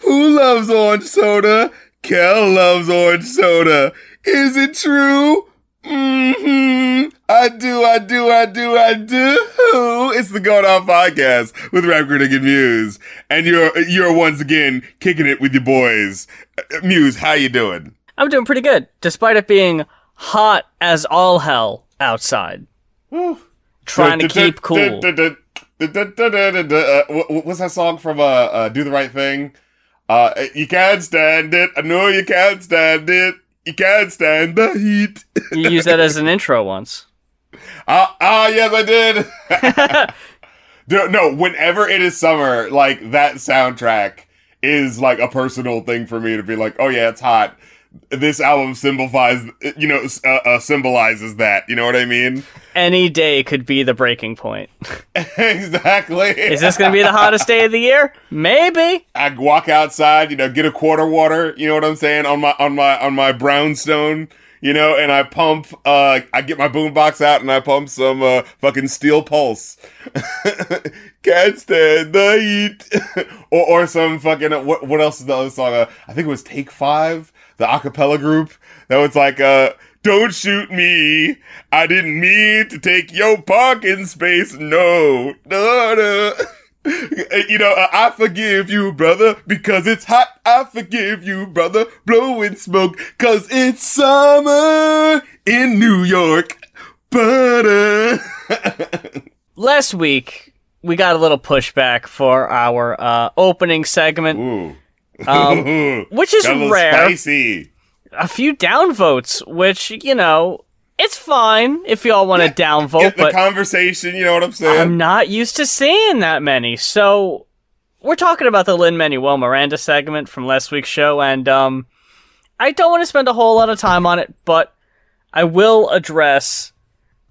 Who loves orange soda? Kel loves orange soda. Is it true? I do. It's the Going On Podcast with Rap Critic and Muse. And you're once again kicking it with your boys. Muse, how you doing? I'm doing pretty good, despite it being hot as all hell outside. Trying to keep cool. What's that song from Do the Right Thing? You can't stand it. I know you can't stand it. You can't stand the heat. You used that as an intro once. Yes, I did. No, whenever it is summer, like, that soundtrack is, like, a personal thing for me to be like, oh yeah, it's hot. This album symbolizes that. You know what I mean? Any day could be the breaking point. Exactly. Is this going to be the hottest day of the year? Maybe. I walk outside, get a quarter water, you know what I'm saying, on my brownstone, and I pump, I get my boombox out and I pump some, fucking Steel Pulse. Can't stand the heat. or some fucking, what else is the other song? I think it was Take 5, the acapella group, that was like, don't shoot me. I didn't mean to take your parking space. No. I forgive you, brother, because it's hot. I forgive you, brother, blowing smoke, cause it's summer in New York. But, Last week, we got a little pushback for our opening segment, which is rare. Spicy. A few downvotes, which, it's fine if y'all want to downvote, Get the but conversation, you know what I'm saying? I'm not used to seeing that many. So, we're talking about the Lin-Manuel Miranda segment from last week's show, and I don't want to spend a whole lot of time on it, but I will address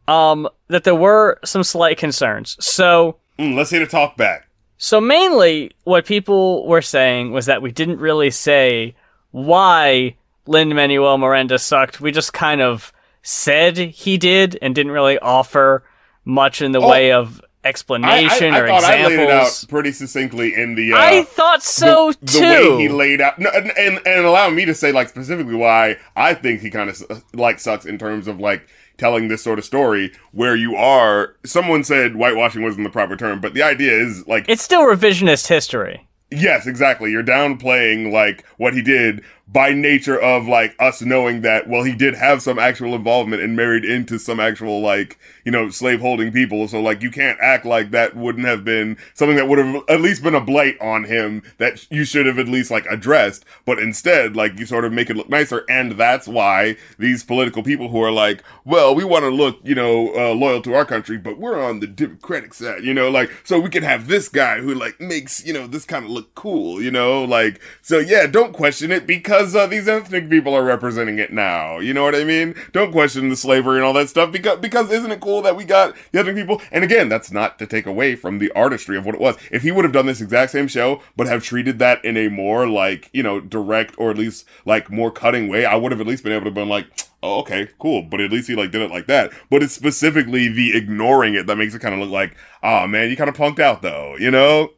that there were some slight concerns. So, let's hear the talk back. So mainly, what people were saying was that we didn't really say why Lin-Manuel Miranda sucked. We just kind of said he did and didn't really offer much in the way of explanation or examples. I laid it out pretty succinctly in the... I thought so, too. The way he laid out... No, and allow me to say, like, specifically why I think he kind of, like, sucks in terms of, like, telling this sort of story where you are... Someone said whitewashing wasn't the proper term, but the idea is, like... It's still revisionist history. Yes, exactly. You're downplaying, like, what he did by nature of, like, us knowing that, well, he did have some actual involvement and married into some actual, like, slave-holding people. So, like, you can't act like that wouldn't have been something that would have at least been a blight on him that you should have at least, like, addressed. But instead, like, you sort of make it look nicer. And that's why these political people who are like, well, we want to look, loyal to our country, but we're on the Democratic side, like, so we can have this guy who, like, makes, this kind of look cool, like, so yeah, don't question it because these ethnic people are representing it now. You know what I mean? Don't question the slavery and all that stuff because isn't it cool that we got the ethnic people? And again, that's not to take away from the artistry of what it was. If he would have done this exact same show, but have treated that in a more, like, direct or at least, like, more cutting way, I would have at least been able to be like, oh, okay, cool. But at least he, like, did it like that. But it's specifically the ignoring it that makes it kind of look like, oh, man, you kind of punked out, though,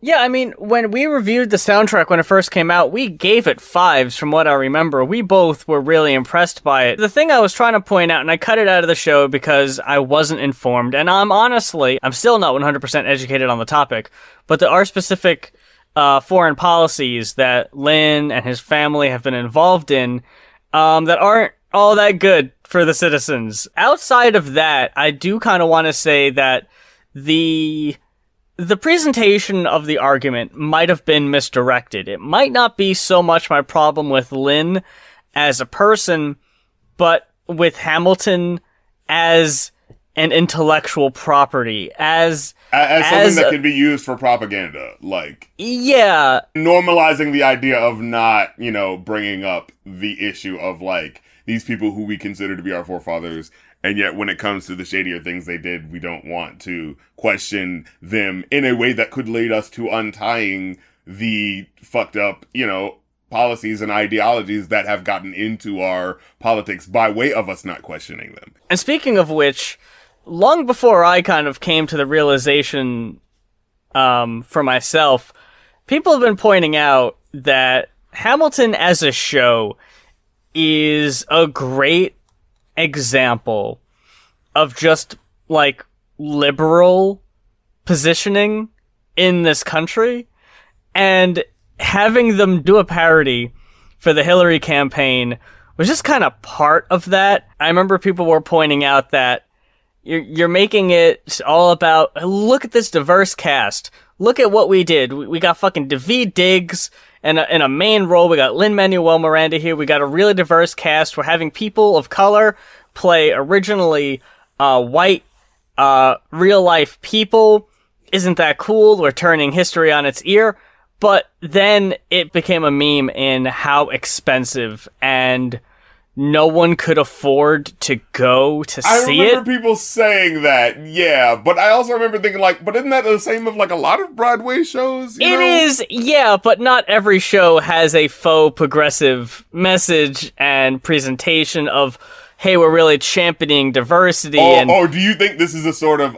Yeah, I mean, when we reviewed the soundtrack when it first came out, we gave it 5s from what I remember. We both were really impressed by it. The thing I was trying to point out, and I cut it out of the show because I wasn't informed, and I'm still not 100% educated on the topic, but there are specific foreign policies that Lin and his family have been involved in that aren't all that good for the citizens. Outside of that, I do kind of want to say that the presentation of the argument might have been misdirected. It might not be so much my problem with Lin as a person, but with Hamilton as an intellectual property, as something that can be used for propaganda, like, yeah, normalizing the idea of not, bringing up the issue of, like, these people who we consider to be our forefathers, and yet when it comes to the shadier things they did, we don't want to question them in a way that could lead us to untying the fucked up, policies and ideologies that have gotten into our politics by way of us not questioning them. And speaking of which, long before I kind of came to the realization for myself, people have been pointing out that Hamilton as a show is a great example of just, like, liberal positioning in this country, and having them do a parody for the Hillary campaign was just kind of part of that. I remember people were pointing out that you're making it all about, look at this diverse cast. Look at what we did. We got fucking Daveed Diggs in a main role. We got Lin-Manuel Miranda here. We got a really diverse cast. We're having people of color play originally white real-life people. Isn't that cool? We're turning history on its ear. But then it became a meme in how expensive and no one could afford to go to see it. I remember people saying that, yeah, but I also remember thinking, like, but isn't that the same of, like, a lot of Broadway shows? It is, yeah, but not every show has a faux progressive message and presentation of, hey, we're really championing diversity. Oh, do you think this is a sort of,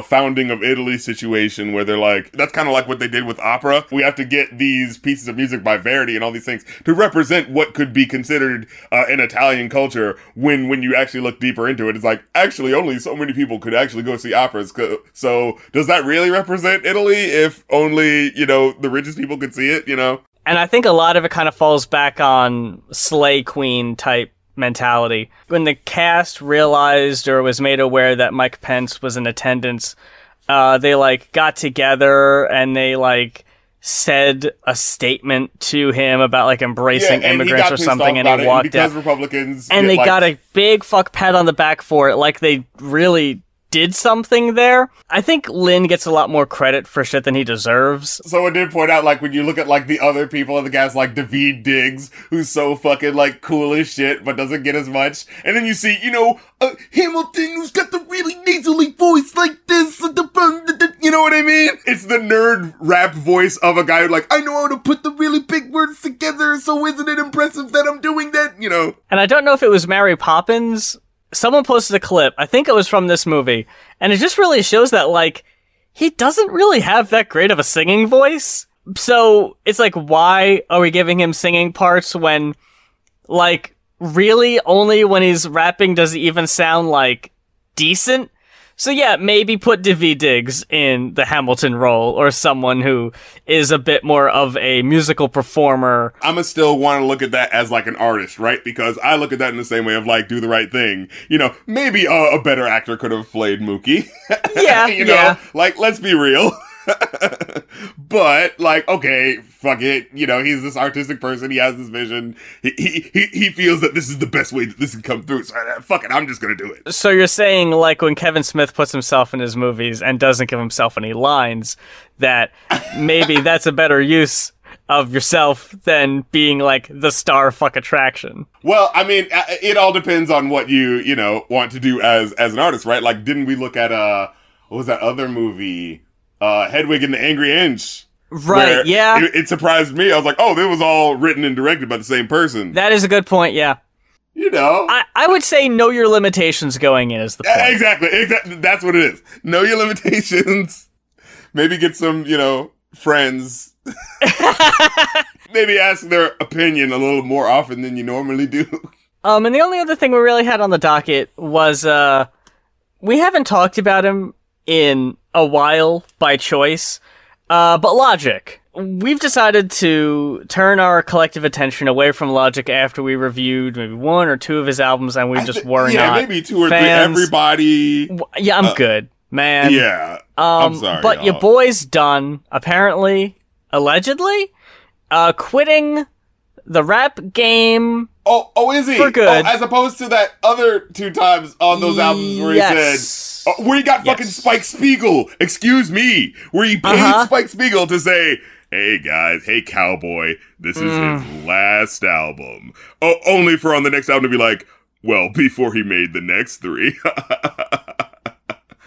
founding of Italy situation where they're like, that's kind of like what they did with opera. We have to get these pieces of music by Verdi and all these things to represent what could be considered an Italian culture when you actually look deeper into it. It's like, actually, only so many people could actually go see operas. So does that really represent Italy if only, the richest people could see it, And I think a lot of it kind of falls back on Slay Queen type mentality. When the cast realized or was made aware that Mike Pence was in attendance, they got together and they said a statement to him about embracing immigrants or something, and he walked out. Republicans and they got a big fuck pat on the back for it, like they really did something there. I think Lin gets a lot more credit for shit than he deserves. Someone did point out, when you look at, the other people in the cast, like Daveed Diggs, who's so fucking, cool as shit, but doesn't get as much. And then you see, Hamilton, who's got the really nasally voice like this, you know what I mean? It's the nerd rap voice of a guy who, I know how to put the really big words together, so isn't it impressive that I'm doing that, And I don't know if it was Mary Poppins. Someone posted a clip, I think it was from this movie, and it just really shows that, he doesn't really have that great of a singing voice. So, it's why are we giving him singing parts when, really only when he's rapping does he even sound, decent? So yeah, maybe put Daveed Diggs in the Hamilton role, or someone who is a bit more of a musical performer. I'ma still want to look at that as an artist, right? Because I look at that in the same way of Do the Right Thing. Maybe a better actor could have played Mookie. Yeah, yeah. Let's be real. But okay, fuck it. He's this artistic person. He has this vision. He feels that this is the best way that this can come through. So fuck it, I'm just gonna do it. So you're saying when Kevin Smith puts himself in his movies and doesn't give himself any lines, that maybe that's a better use of yourself than being the star fuck attraction. Well, I mean, it all depends on what you want to do as an artist, right? Didn't we look at what was that other movie? Hedwig and the Angry Inch. Right, yeah. It surprised me. I was like, oh, this was all written and directed by the same person. That is a good point, yeah. I would say know your limitations going in is the point. Exactly. That's what it is. Know your limitations. Maybe get some, friends. Maybe ask their opinion a little more often than you normally do. And the only other thing we really had on the docket was, we haven't talked about him in a while by choice, but Logic. We've decided to turn our collective attention away from Logic after we reviewed maybe one or two of his albums, and we just were not Yeah, maybe two or fans. three. Everybody. Yeah, I'm good, man. Yeah, I'm sorry. But your boy's done, apparently, allegedly, quitting the rap game. Oh, is he? For good. As opposed to that other two times on those albums where he said, where he got fucking Spike Spiegel, excuse me, where he paid Spike Spiegel to say, hey guys, hey cowboy, this is his last album. Oh, only for on the next album to be like, well, before he made the next three.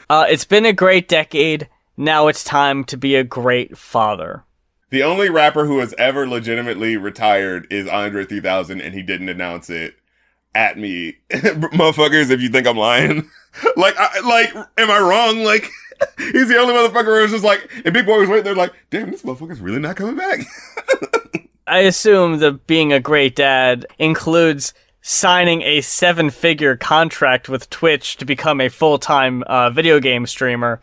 It's been a great decade. Now it's time to be a great father. The only rapper who has ever legitimately retired is Andre 3000, and he didn't announce it. At me. Motherfuckers, if you think I'm lying. Am I wrong? He's the only motherfucker who's just like, and Big Boy was waiting there like, damn, this motherfucker's really not coming back. I assume the being a great dad includes signing a 7-figure contract with Twitch to become a full-time video game streamer.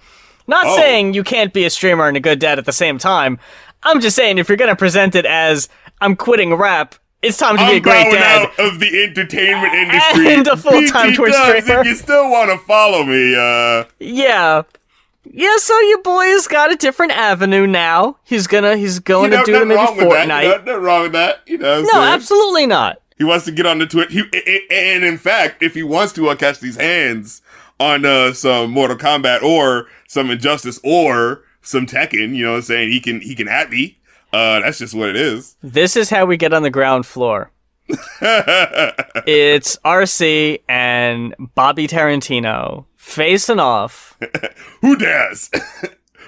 Not saying you can't be a streamer and a good dad at the same time. I'm just saying if you're going to present it as, I'm quitting rap, it's time to be a great dad. Out of the entertainment industry. And a full-time Twitch streamer. If you still want to follow me, Yeah. Yeah, so your boy has got a different avenue now. He's going to do maybe Fortnite. Nothing wrong with that. You know what I'm No, saying? absolutely not. He wants to get on the Twitch. And in fact, if he wants to catch these hands on some Mortal Kombat or some Injustice or some Tekken, you know what I'm saying? He can at me. That's just what it is. This is how we get on the ground floor. It's RC and Bobby Tarantino facing off. Who dares?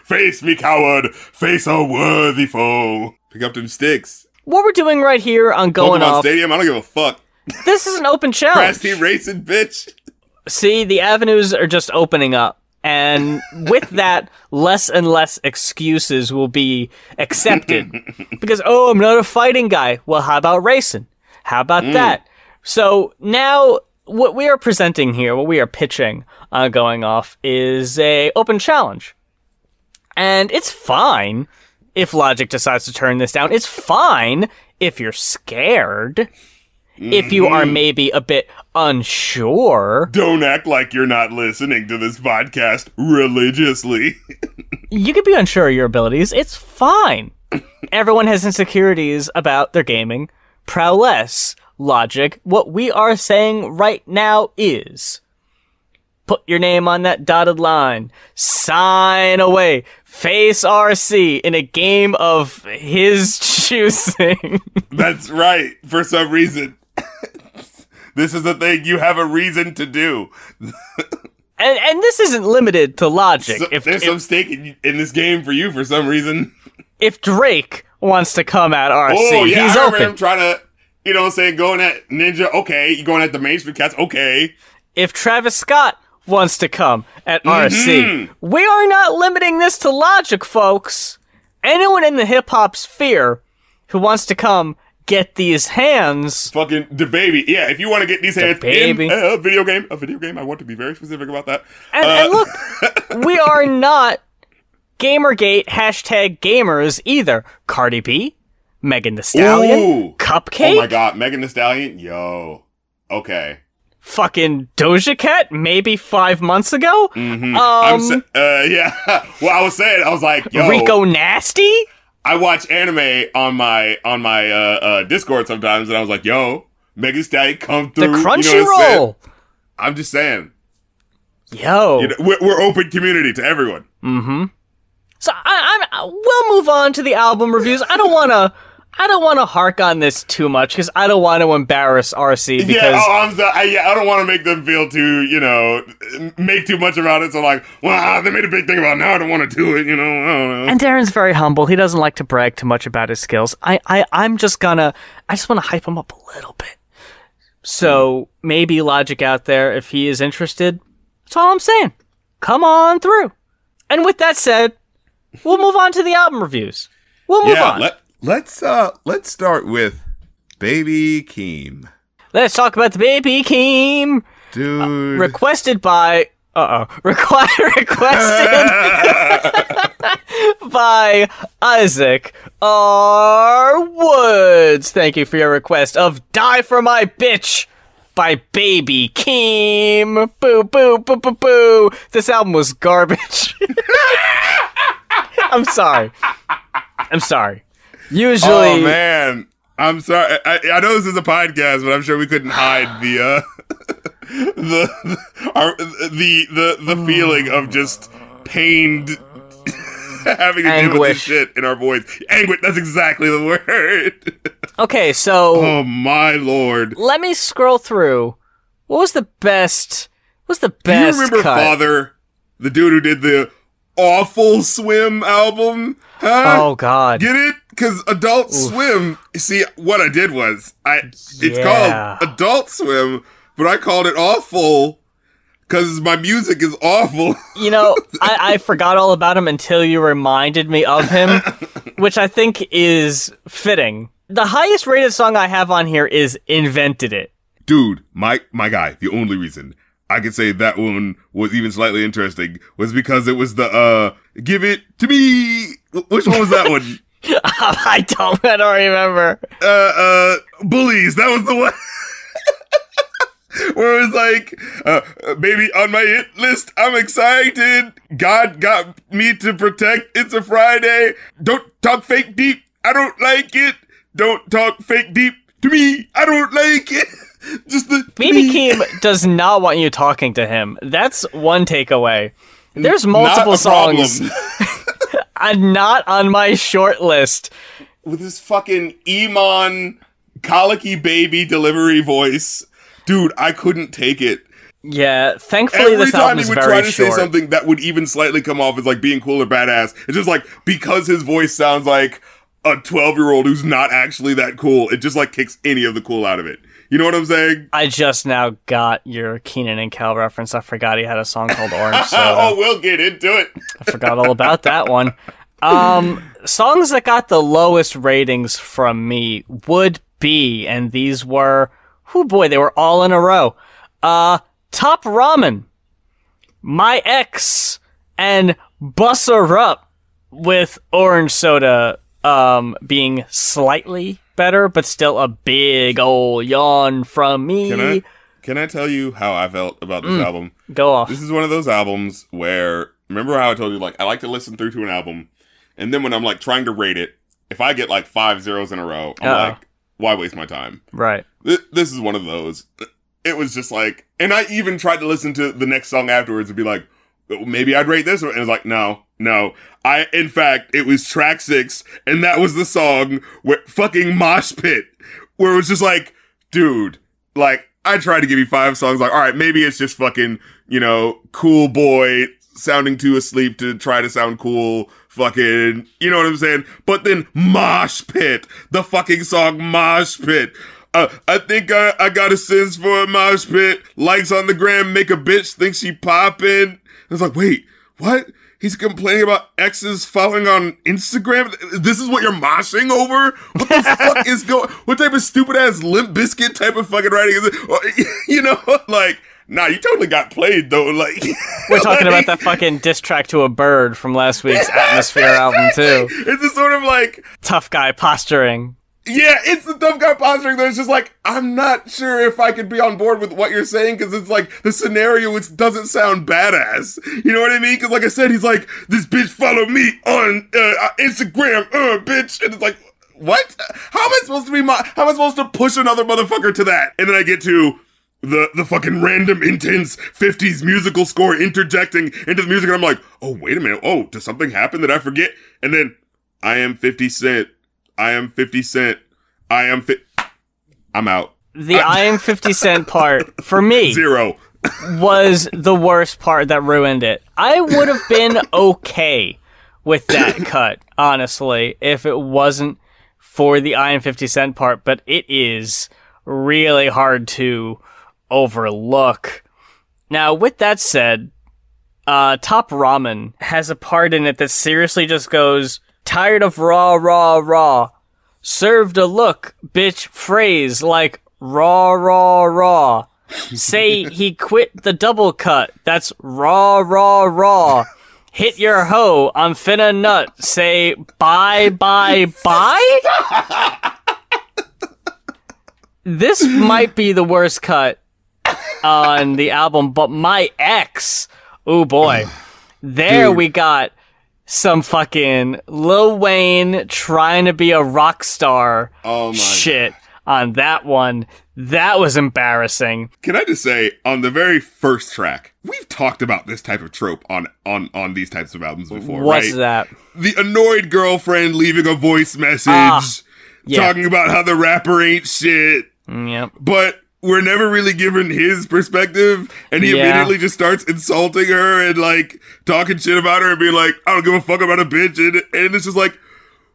Face me, coward. Face a worthy foe. Pick up them sticks. What we're doing right here on Going Pokemon Off... Stadium, I don't give a fuck. This is an open challenge. Crash Team Racing, bitch. See, the avenues are just opening up. And with that, less and less excuses will be accepted. Because, I'm not a fighting guy. Well, how about racing? How about that? So now, what we are presenting here, what we are pitching on Going Off, is a open challenge. And it's fine if Logic decides to turn this down. It's fine if you're scared. If you are maybe a bit unsure. Don't act like you're not listening to this podcast religiously. You could be unsure of your abilities. It's fine. Everyone has insecurities about their gaming prowess. Logic, what we are saying right now is, put your name on that dotted line. Sign away. Face RC in a game of his choosing. That's right. For some reason. This is a thing you have a reason to do. And this isn't limited to Logic. So, there's some stake in this game for you for some reason. If Drake wants to come at RC, he's I open. him trying to, you know what I'm saying, going at Ninja, okay. You going at the mainstream cats, okay. If Travis Scott wants to come at RC, we are not limiting this to Logic, folks. Anyone in the hip-hop sphere who wants to come get these hands. Fucking the baby. Yeah, if you want to get these hands in a video game, I want to be very specific about that. And look, we are not Gamergate #gamers either. Cardi B, Megan Thee Stallion, Cupcake. Oh my god, Megan Thee Stallion? Yo. Okay. Fucking Doja Cat, maybe 5 months ago? Yeah. Well, I was like, yo. Rico Nasty? I watch anime on my Discord sometimes, and I was like, "Yo, Megan Thee Stallion, come through." The Crunchyroll. You know what I'm saying? I'm just saying. Yo, you know, we're open community to everyone. So we'll move on to the album reviews. I don't want to hark on this too much because I don't want to embarrass RC. Because I don't want to make them feel too, make too much about it. So like, well, they made a big thing about it. Now I don't want to do it. I don't know. And Darren's very humble. He doesn't like to brag too much about his skills. I just want to hype him up a little bit. So maybe Logic out there, if he is interested, that's all I'm saying. Come on through. And with that said, we'll move on to the album reviews. We'll move on. Let's start with Baby Keem. Let's talk about the Baby Keem. Dude. Requested by... requested by Isaac R. Woods. Thank you for your request of Die For My Bitch by Baby Keem. Boo, boo, boo, boo, boo. This album was garbage. I'm sorry. Usually... Oh, man. I'm sorry. I know this is a podcast, but I'm sure we couldn't hide the feeling of just pained having to deal with this shit in our voice. Anguish, that's exactly the word. Okay, so... Oh, my lord. Let me scroll through. What was the best Do you remember cut? Father? The dude who did the Awful Swim album? Huh? Oh, God. Get it? Because Adult Swim, see, what I did was, it's called Adult Swim, but I called it Awful Because my music is awful. You know, I forgot all about him until you reminded me of him, which I think is fitting. The highest rated song I have on here is Invented It. Dude, my guy, the only reason I could say that one was even slightly interesting was because it was the, Give It To Me. Which one was that one? I don't remember. Bullies. That was the one. Where it was like, baby, on my hit list, I'm excited. God got me to protect. It's a Friday. Don't talk fake deep. I don't like it. Don't talk fake deep to me. I don't like it. Just the Baby Keem does not want you talking to him. That's one takeaway. There's multiple songs not on my short list. With his fucking Iman colicky baby delivery voice. Dude, I couldn't take it. Yeah, thankfully this album is very short. Every time he would try to say something that would even slightly come off as like being cool or badass, it's just like, because his voice sounds like a 12-year-old who's not actually that cool, it just like kicks any of the cool out of it. You know what I'm saying? I just now got your Kenan and Kel reference. I forgot he had a song called Orange Soda. Oh, we'll get into it. I forgot all about that one. Songs that got the lowest ratings from me would be, and these were... Oh boy, they were all in a row. Top Ramen, My Ex, and Busser Up, with Orange Soda being slightly better, but still a big ol' yawn from me. Can I tell you how I felt about this album? Go off. This is one of those albums where, remember how I told you, like, I like to listen through to an album, and then when I'm, like, trying to rate it, if I get, like, 5 zeros in a row, I'm like, why waste my time? Right. This is one of those. It was just like, and I even tried to listen to the next song afterwards and be like, maybe I'd rate this one. And it was like, no. In fact, it was track 6, and that was the song where fucking Mosh Pit, where it was just like, dude, like, I tried to give you 5 songs, like, all right, maybe it's just fucking, you know, cool boy sounding too asleep to try to sound cool, fucking, you know what I'm saying? But then Mosh Pit, the fucking song Mosh Pit. I think I got a sense for a mosh pit. Likes on the gram, make a bitch think she poppin'. I was like, wait, what? He's complaining about exes following on Instagram? This is what you're moshing over? What the fuck is going... What type of stupid-ass Limp Bizkit type of fucking writing is it? You know, like... Nah, you totally got played, though, like... We're talking about that fucking diss track to a bird from last week's Atmosphere album, too. It's just sort of like... Tough guy posturing. Yeah, it's the tough guy posturing that it's just like, I'm not sure if I could be on board with what you're saying, because it's like, the scenario which doesn't sound badass. You know what I mean? Because like I said, he's like, this bitch follow me on Instagram, bitch. And it's like, what? How am I supposed to be how am I supposed to push another motherfucker to that? And then I get to... The fucking random intense 50s musical score interjecting into the music, and I'm like, oh, wait a minute. Oh, does something happen that I forget? And then, I am 50 Cent. I am 50 Cent. I'm out. The I am 50 Cent part, for me... 0. ...was the worst part that ruined it. I would have been okay with that cut, honestly, if it wasn't for the I am 50 Cent part, but it is really hard to... overlook. Now, with that said, Top Ramen has a part in it that seriously just goes, tired of raw, served a look, bitch, phrase like raw, say he quit the double cut, that's raw, hit your hoe, I'm finna nut, say bye. This might be the worst cut on the album, but My Ex, oh boy, there we got some fucking Lil Wayne trying to be a rock star shit on that one. That was embarrassing. Can I just say, on the very first track, we've talked about this type of trope on these types of albums before, What's right? that? The annoyed girlfriend leaving a voice message, talking about how the rapper ain't shit. Yep. But we're never really given his perspective, and he immediately just starts insulting her and, like, talking shit about her and being like, I don't give a fuck about a bitch, and it's just like,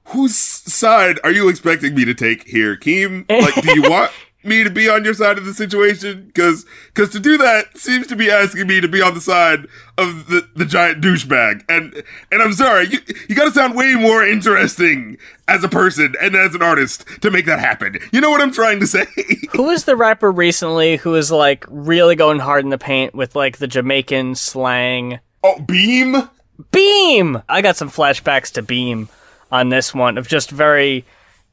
whose side are you expecting me to take here, Keem? Like, do you want... me to be on your side of the situation? Because to do that seems to be asking me to be on the side of the giant douchebag. And I'm sorry, you gotta sound way more interesting as a person and as an artist to make that happen. You know what I'm trying to say? Who is the rapper recently who is, like, really going hard in the paint with, like, the Jamaican slang? Oh, Beam? Beam! I got some flashbacks to Beam on this one, of just very,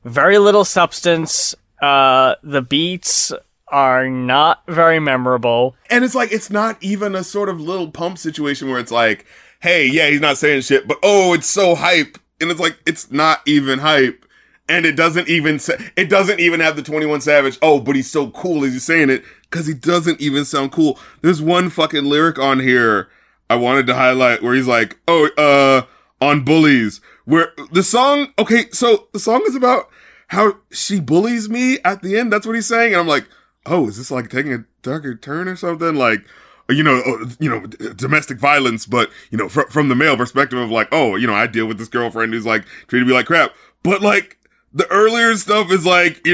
very little substance. The beats are not very memorable. And it's like, it's not even a sort of Lil Pump situation where it's like, hey, yeah, he's not saying shit, but oh, it's so hype. And it's like, it's not even hype. And it doesn't even have the 21 Savage, oh, but he's so cool as he's saying it, because he doesn't even sound cool. There's one fucking lyric on here I wanted to highlight where he's like, oh, on bullies, where the song, okay, so the song is about how she bullies me at the end. That's what he's saying. And I'm like, oh, is this like taking a darker turn or something? Like, domestic violence, but, from the male perspective of like, oh, I deal with this girlfriend who's like treated me like crap. But like, the earlier stuff is like,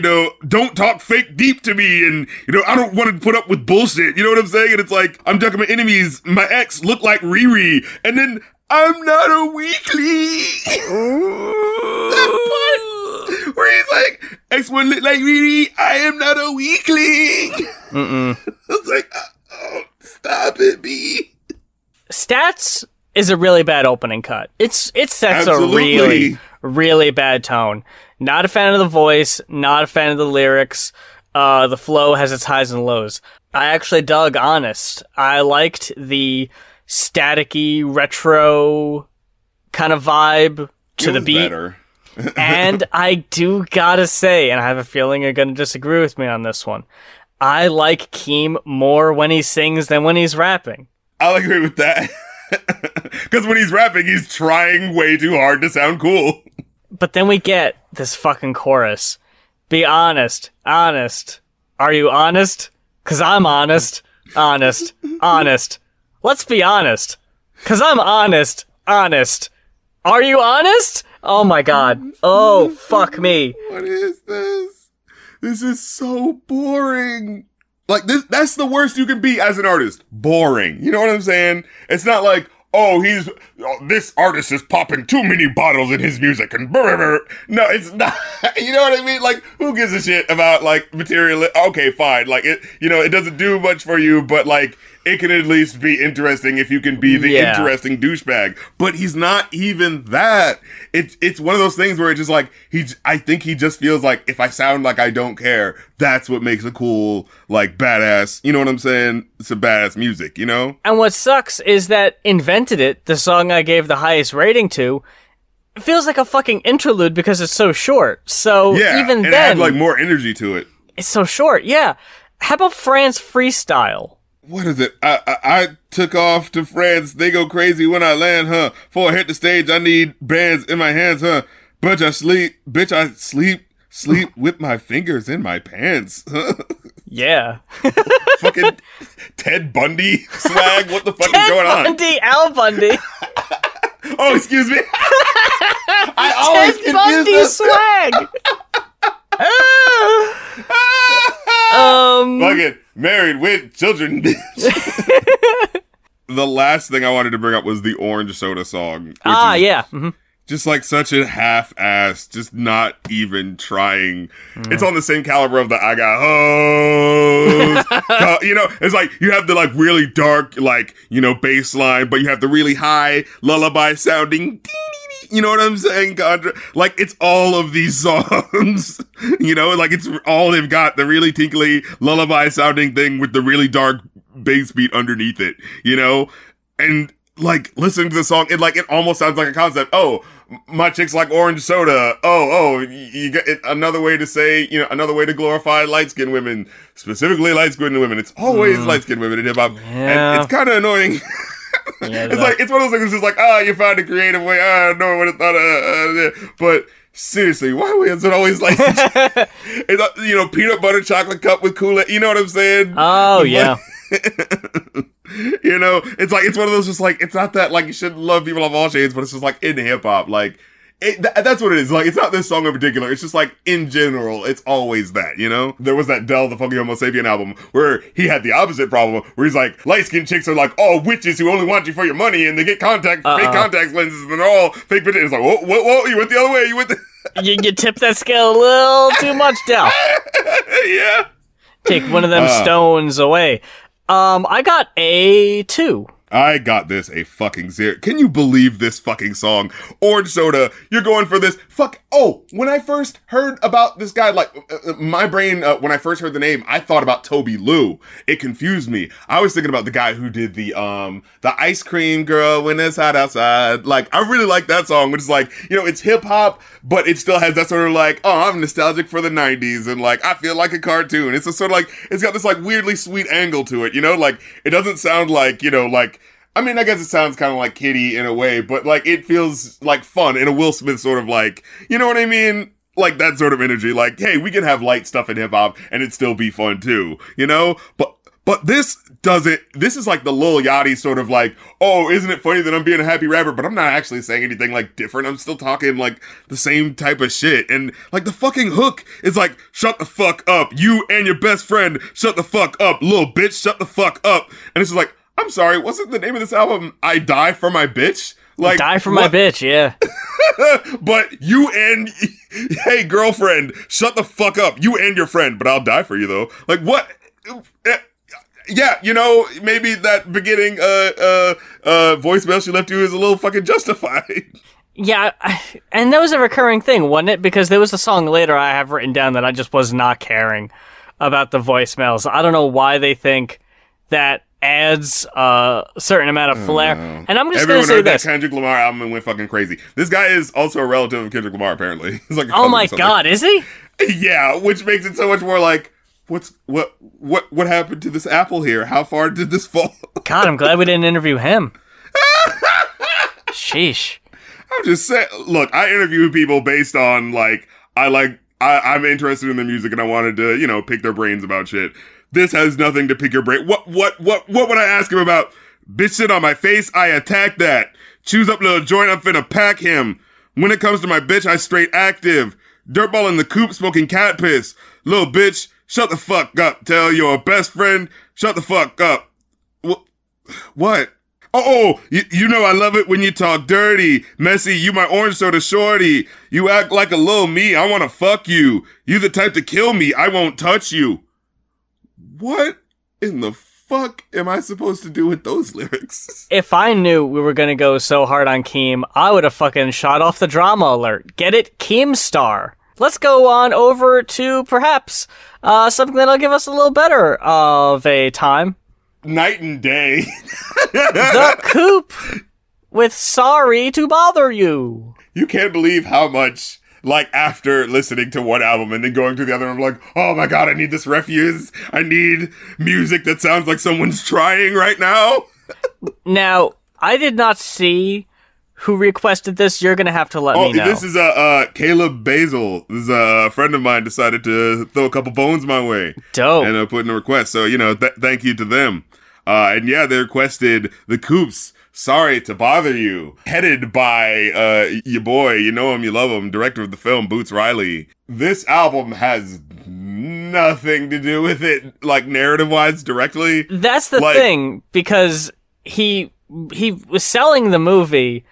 don't talk fake deep to me. And, I don't want to put up with bullshit. You know what I'm saying? And it's like, I'm ducking my enemies. My ex look like Riri. And then I'm not a weakling. That part where he's like, X1 look like Riri. I am not a weakling. I was like, oh, stop it, B. Stats is a really bad opening cut. It sets Absolutely. a really, really bad tone. Not a fan of the voice, not a fan of the lyrics. The flow has its highs and lows. I actually dug Honest. I liked the staticky, retro kind of vibe to the beat. Better. And I do gotta say, and I have a feeling you're gonna disagree with me on this one, I like Keem more when he sings than when he's rapping. I'll agree with that. Because when he's rapping, he's trying way too hard to sound cool. But then we get this fucking chorus. Be honest. Honest. Are you honest? 'Cause I'm honest. Honest. Honest. Let's be honest. 'Cause I'm honest. Honest. Are you honest? Oh my god. Oh, fuck me. What is this? This is so boring. Like, that's the worst you can be as an artist. Boring. You know what I'm saying? It's not like, this artist is popping too many bottles in his music and brr. No, it's not. You know what I mean? Like, who gives a shit about, like, material? Okay, fine. Like, it doesn't do much for you, but, like, it can at least be interesting if you can be the interesting douchebag. But he's not even that. It's one of those things where it's just like, I think he just feels like, if I sound like I don't care, that's what makes a cool, like, badass, you know what I'm saying? It's a badass music, you know? And what sucks is that Invented It, the song I gave the highest rating to, it feels like a fucking interlude because it's so short. So even then, it had, like, more energy to it. It's so short, yeah. How about France Freestyle? What is it? I took off to France. They go crazy when I land, huh? Before I hit the stage, I need bands in my hands, huh? Bitch, I sleep with my fingers in my pants. Yeah. Fucking Ted Bundy swag. What the fuck is going on? Ted Bundy, Al Bundy. Oh, excuse me. I always Ted Bundy this. swag. Fucking married with children. The last thing I wanted to bring up was the Orange Soda song. Which is yeah. Mm-hmm. just like such a half-ass, just not even trying. It's on the same caliber of the I Got Hoes. It's like you have the like really dark, like, bass line, but you have the really high lullaby sounding. You know what I'm saying, Condra? Like, it's all of these songs, like it's all they've got, the really tinkly lullaby sounding thing with the really dark bass beat underneath it, and like listening to the song, it almost sounds like a concept. Oh, my chick's like orange soda. You got another way to say, another way to glorify light-skinned women, specifically light-skinned women. It's always light-skinned women in hip-hop, and it's kind of annoying. Yeah, it's one of those things that's just like, you found a creative way. I know what I thought but seriously, why is it always like, it's, peanut butter chocolate cup with Kool-Aid, you know what I'm saying? Oh, yeah. It's like, it's one of those just like, it's not that like you shouldn't love people of all shades, but it's just like in hip hop, like That's what it is. Like, it's not this song in particular. It's just like, in general, it's always that, you know? There was that Del, the Funky Homo Sapien album, where he had the opposite problem, where he's like, light-skinned chicks are like all witches who only want you for your money, and they get fake contact lenses, and they're all fake bitches. It's like, whoa, you went the other way, you went the... you tipped that scale a little too much, Del. Yeah. Take one of them stones away. I got a 2. I got this a fucking 0. Can you believe this fucking song? Orange Soda, you're going for this. When I first heard about this guy, like, my brain, when I first heard the name, I thought about Toby Lou. It confused me. I was thinking about the guy who did the ice cream girl when it's hot outside. Like, I really like that song, which is like, you know, it's hip hop, but it still has that sort of like, oh, I'm nostalgic for the 90s, and like, I feel like a cartoon. It's a sort of like, it's got this like weirdly sweet angle to it, you know? Like, it doesn't sound like, you know, like, I mean, I guess it sounds kind of like kiddie in a way, but like, it feels like fun in a Will Smith sort of like, you know what I mean? Like that sort of energy. Like, hey, we can have light stuff in hip hop and it still be fun too, you know? But this doesn't, this is like the Lil Yachty sort of like, oh, isn't it funny that I'm being a happy rapper, but I'm not actually saying anything like different. I'm still talking like the same type of shit. And like the fucking hook is like, shut the fuck up. You and your best friend, shut the fuck up. Little bitch, shut the fuck up. And it's just like, I'm sorry, wasn't the name of this album I Die for My Bitch? Like, Die for My Bitch, yeah. But you and, hey, girlfriend, shut the fuck up. You and your friend, but I'll die for you, though. Like, what? Yeah, you know, maybe that beginning voicemail she left you is a little fucking justified. Yeah, and that was a recurring thing, wasn't it? Because there was a song later I have written down that I just was not caring about the voicemails. I don't know why they think that adds a certain amount of flair. And I'm just going to say this. That Kendrick Lamar album and went fucking crazy. This guy is also a relative of Kendrick Lamar, apparently. He's like, oh my god, is he? Yeah, which makes it so much more like, what happened to this apple here? How far did this fall? God, I'm glad we didn't interview him. Sheesh. I'm just saying, look, I interview people based on like, I'm interested in their music and I wanted to, you know, pick their brains about shit. This has nothing to pick your brain. What would I ask him about? Bitch shit on my face, I attack that. Choose up little joint, I'm finna pack him. When it comes to my bitch, I straight active. Dirtball in the coop, smoking cat piss. Little bitch, shut the fuck up. Tell your best friend, shut the fuck up. What? Oh, you know I love it when you talk dirty. Messy, you my orange soda shorty. You act like a little me, I wanna fuck you. You the type to kill me, I won't touch you. What in the fuck am I supposed to do with those lyrics? If I knew we were gonna go so hard on Keem, I would have fucking shot off the drama alert. Get it? Keemstar. Let's go on over to perhaps something that'll give us a little better of a time. Night and day. The Coup with Sorry to Bother You. You can't believe how much, like, after listening to one album and then going to the other, I'm like, oh my god, I need this refuse. I need music that sounds like someone's trying right now. Now, I did not see who requested this. You're going to have to let me know. This is Caleb Basil. This is a friend of mine decided to throw a couple bones my way. Dope. And put in a request. So, you know, thank you to them. And yeah, they requested the Coup's Sorry to Bother You, headed by your boy, you know him, you love him, director of the film, Boots Riley. This album has nothing to do with it, like, narrative-wise, directly. That's the thing, because he was selling the movie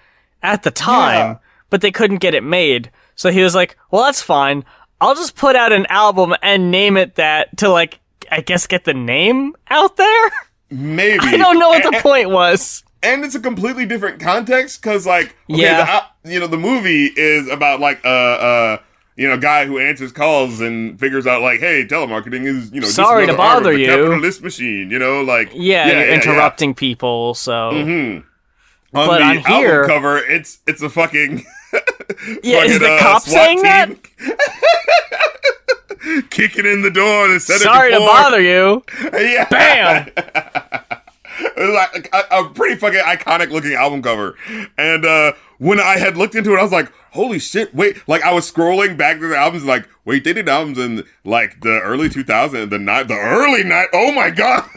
at the time, but they couldn't get it made. So he was like, well, that's fine. I'll just put out an album and name it that to, like, I guess get the name out there? Maybe. I don't know what the point was. And it's a completely different context, because, like, okay, the movie is about, like, guy who answers calls and figures out, like, hey, telemarketing is, you know, sorry to bother you, capitalist machine, you know, like, you're interrupting people, so. Mm-hmm. But on the here, album cover, it's a fucking is the cop SWAT saying team. that? Kicking in the door and said sorry to bother you. Yeah. Bam. Like a pretty fucking iconic looking album cover. And when I had looked into it, I was like, holy shit, wait. Like, I was scrolling back through the albums, like, wait, they did albums in, like, the early 2000s, the early night. Oh my god.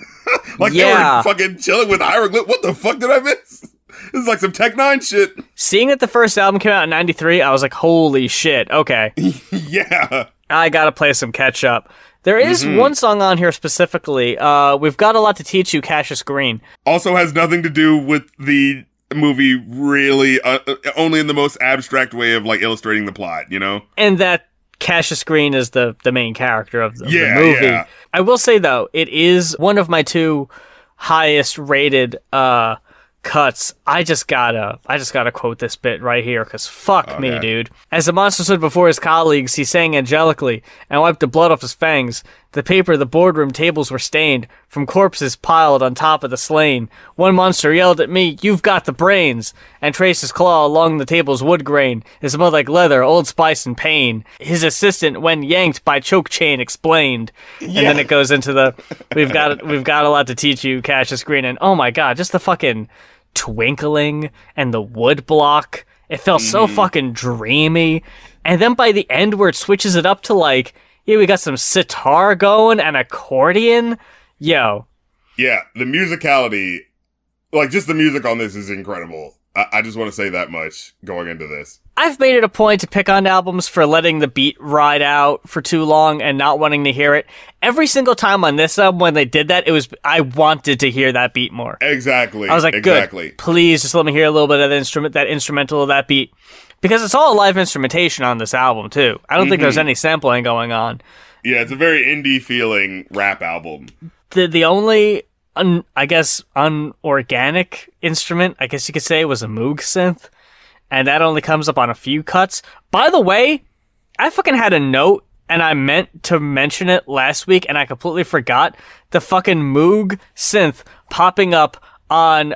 Like, they were fucking chilling with Hieroglyph. What the fuck did I miss? This is like some Tech Nine shit. Seeing that the first album came out in 93, I was like, holy shit, okay. Yeah. I gotta play some catch up. There is one song on here specifically. We've Got a Lot to Teach You, Cassius Green. Also has nothing to do with the movie, really, only in the most abstract way of like illustrating the plot, you know? And that Cassius Green is the main character of the movie. Yeah. I will say, though, it is one of my 2 highest rated cuts. I just gotta quote this bit right here, because fuck me, dude. As the monster stood before his colleagues, he sang angelically and wiped the blood off his fangs. The paper of the boardroom tables were stained from corpses piled on top of the slain. One monster yelled at me, "You've got the brains," and traced his claw along the table's wood grain. It smelled like leather, Old Spice, and pain. His assistant, when yanked by choke chain, explained. And then it goes into the, we've got a lot to teach you, Cassius Green. And oh my god, just the fucking twinkling and the wood block. It felt so fucking dreamy. And then by the end where it switches it up to like, yeah, we got some sitar going and accordion. Yo. Yeah, the musicality, like just the music on this is incredible. I just want to say that much going into this. I've made it a point to pick on albums for letting the beat ride out for too long and not wanting to hear it. Every single time on this album when they did that, I wanted to hear that beat more. Exactly. I was like, good, please just let me hear a little bit of that instrumental of that beat. Because it's all live instrumentation on this album, too. I don't think there's any sampling going on. Yeah, it's a very indie feeling rap album. The only, I guess, unorganic instrument, I guess you could say, was a Moog synth. And that only comes up on a few cuts. By the way, I fucking had a note, and I meant to mention it last week, and I completely forgot. The fucking Moog synth popping up on,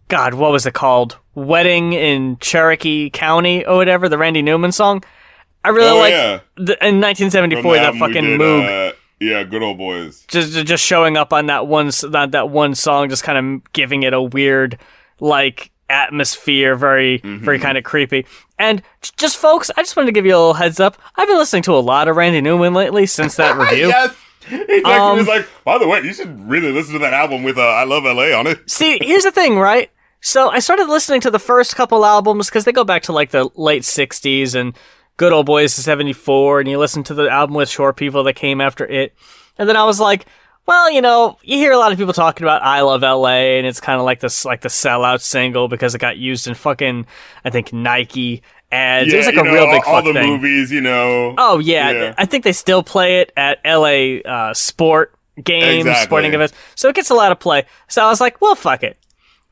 God, what was it called? Wedding in Cherokee County or whatever, the Randy Newman song. I really in 1974, that fucking Moog. Yeah, Good Old Boys. Just showing up on that one song, just kind of giving it a weird, like, atmosphere, very kind of creepy. And just folks, I just wanted to give you a little heads up. I've been listening to a lot of Randy Newman lately since that review. Yes. He texted me, was like, by the way, you should really listen to that album with I Love LA on it. See, here's the thing, right? So I started listening to the first couple albums because they go back to like the late 60s, and Good Old Boys is 74, and you listen to the album with Short People that came after it. And then I was like, well, you know, you hear a lot of people talking about I Love LA, and it's kind of like this, like the sellout single because it got used in fucking, I think, Nike ads. Yeah, it was like a real big all fuck the thing. movies, you know. Oh, yeah. I think they still play it at LA sport games, sporting events. So it gets a lot of play. So I was like, well, fuck it.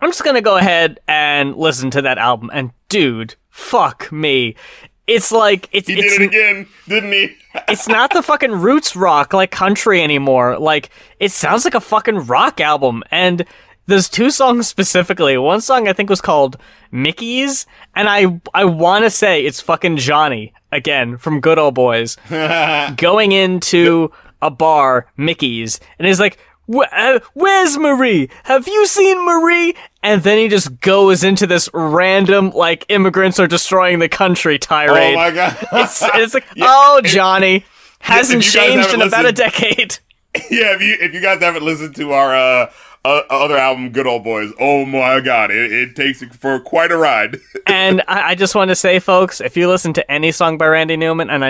I'm just going to go ahead and listen to that album. And dude, fuck me. It's like... He did it again, didn't he? It's not the fucking roots rock like country anymore. Like, it sounds like a fucking rock album. And there's 2 songs specifically. One song I think was called Mickey's. And I want to say it's fucking Johnny, again, from Good Old Boys, going into a bar, Mickey's. And he's like, where's Marie? Have you seen Marie? And then he just goes into this random, like, immigrants are destroying the country tirade. Oh my god. It's like, yeah, Johnny. Hasn't changed in about a decade. Yeah, if you guys haven't listened to our other album, Good Old Boys, oh my god, it takes you for quite a ride. And I just want to say, folks, if you listen to any song by Randy Newman, and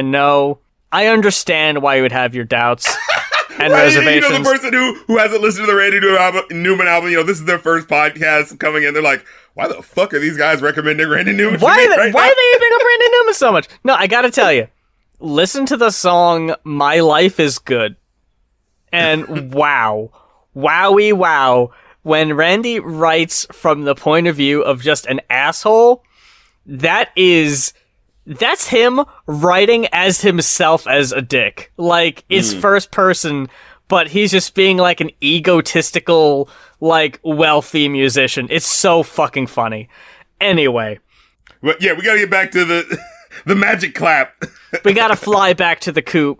I understand why you would have your doubts and reservations. You know, the person who hasn't listened to the Randy Newman album, you know, this is their first podcast coming in, they're like, why the fuck are these guys recommending Randy Newman? Why are they eating up Randy Newman so much? No, I gotta tell you, listen to the song My Life is Good. And wow. Wowie wow. When Randy writes from the point of view of just an asshole, that's him writing as himself as a dick. Like, it's first person, but he's just being like an egotistical, like, wealthy musician. It's so fucking funny. Anyway. But yeah, we gotta get back to the magic clap. We gotta fly back to the Coup.